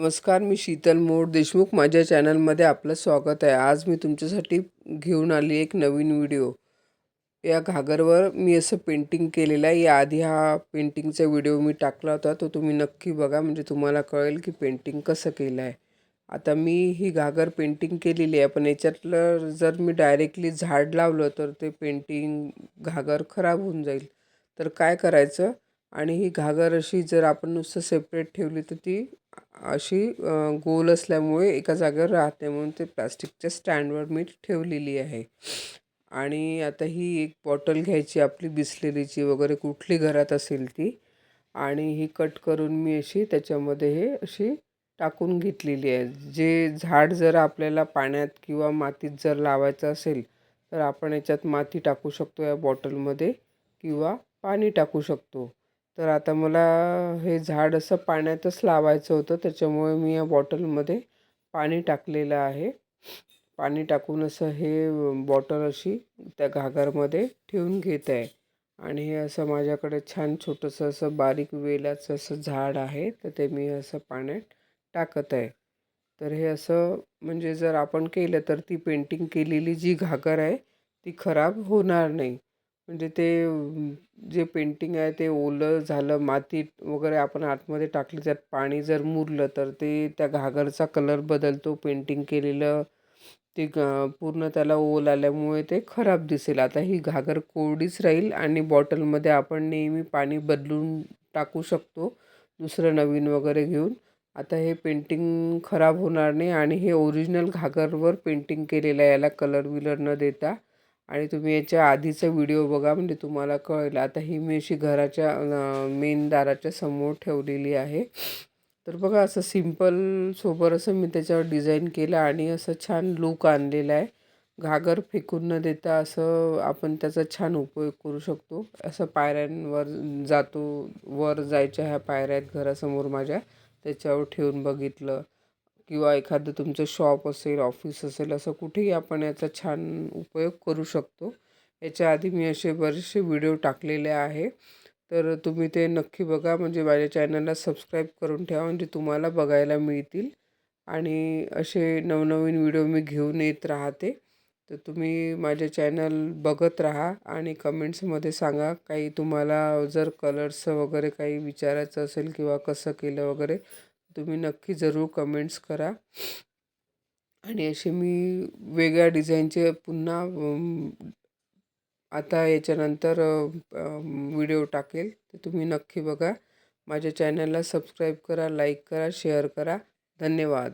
नमस्कार, मी शीतल मोड देशमुख. माझ्या चॅनलमध्ये आपलं स्वागत आहे. आज मी तुमच्यासाठी घेऊन आली एक नवीन व्हिडिओ. या घागरवर मी असं पेंटिंग केलेलं आहे. याआधी हा पेंटिंगचा व्हिडिओ मी टाकला होता, तो तुम्ही नक्की बघा, म्हणजे तुम्हाला कळेल की पेंटिंग कसं केलं आहे. आता मी ही घागर पेंटिंग केलेली आहे, पण याच्यातलं जर मी डायरेक्टली झाड लावलं तर ते पेंटिंग घागर खराब होऊन जाईल. तर काय करायचं, आणि ही घागर अशी जर आपण नुसतं सेपरेट ठेवली तर ती अशी गोल असल्यामुळे एका जागेवर राहते, म्हणून ते प्लास्टिकच्या स्टँडवर मी ठेवलेली आहे. आणि आता ही एक बॉटल घ्यायची आपली बिसलेरीची वगैरे कुठली घरात असेल ती, आणि ही कट करून मी अशी त्याच्यामध्ये हे अशी टाकून घेतलेली आहे. जे झाड जर आपल्याला पाण्यात किंवा मातीत जर लावायचं असेल तर आपण याच्यात माती टाकू शकतो या बॉटलमध्ये, किंवा पाणी टाकू शकतो. तर आता मला हे झाड असं पाण्यातच लावायचं होतं, त्याच्यामुळे मी या बॉटलमध्ये पाणी टाकलेलं आहे. पाणी टाकून असं हे बॉटल अशी त्या घागरमध्ये ठेवून घेत आहे. आणि हे असं माझ्याकडे छान छोटंसं असं बारीक वेलाचं असं झाड आहे, तर ते मी असं पाण्यात टाकत आहे. तर हे असं म्हणजे जर आपण केलं तर ती पेंटिंग केलेली जी घागर आहे ती खराब होणार नाही. म्हणजे ते जे पेंटिंग आहे ते ओलं झालं, माती वगैरे आपण आतमध्ये टाकली, त्यात पाणी जर मुरलं तर ते त्या घागरचा कलर बदलतो. पेंटिंग केलेलं ते पूर्ण त्याला ओल आल्यामुळे ते खराब दिसेल. आता ही घागर कोरडीच राहील आणि बॉटलमध्ये आपण नेहमी पाणी बदलून टाकू शकतो, दुसरं नवीन वगैरे घेऊन. आता हे पेंटिंग खराब होणार नाही, आणि हे ओरिजिनल घागरवर पेंटिंग केलेलं आहे, याला कलर विलर न देता. आणि तुम्ही याच्या आधीचा व्हिडिओ बघा, म्हणजे तुम्हाला कळेल. आता ही मी अशी घराच्या मेन दाराच्या समोर ठेवलेली आहे. तर बघा, असं सिंपल सोबर असं मी त्याच्यावर डिझाईन केलं आणि असं छान लूक आणलेला आहे. घागर फेकून न देता असं आपण त्याचा छान उपयोग करू शकतो. असं पायऱ्यांवर जातो, वर जायच्या ह्या पायऱ्या आहेत घरासमोर माझ्या, त्याच्यावर ठेवून बघितलं, किंवा एखादं तुमचं शॉप असेल, ऑफिस असेल, असं कुठेही आपण याचा छान उपयोग करू शकतो. याच्या आधी मी असे बरेचसे व्हिडिओ टाकलेले आहे, तर तुम्ही ते नक्की बघा. म्हणजे माझ्या चॅनलला सबस्क्राईब करून ठेवा, म्हणजे तुम्हाला बघायला मिळतील. आणि असे नवनवीन व्हिडिओ मी घेऊन येत राहते. तर तुम्ही माझे चॅनल बघत राहा आणि कमेंट्समध्ये सांगा. काही तुम्हाला जर कलर्सचं वगैरे काही विचारायचं असेल किंवा कसं केलं वगैरे, तुम्ही नक्की जरूर कमेंट्स करा. आणि असे मी वेगळ्या डिझाईनचे पुन्हा आता याच्यानंतर व्हिडिओ टाकेल, तर तुम्ही नक्की बघा. माझ्या चॅनलला सबस्क्राईब करा, लाईक करा, शेअर करा. धन्यवाद.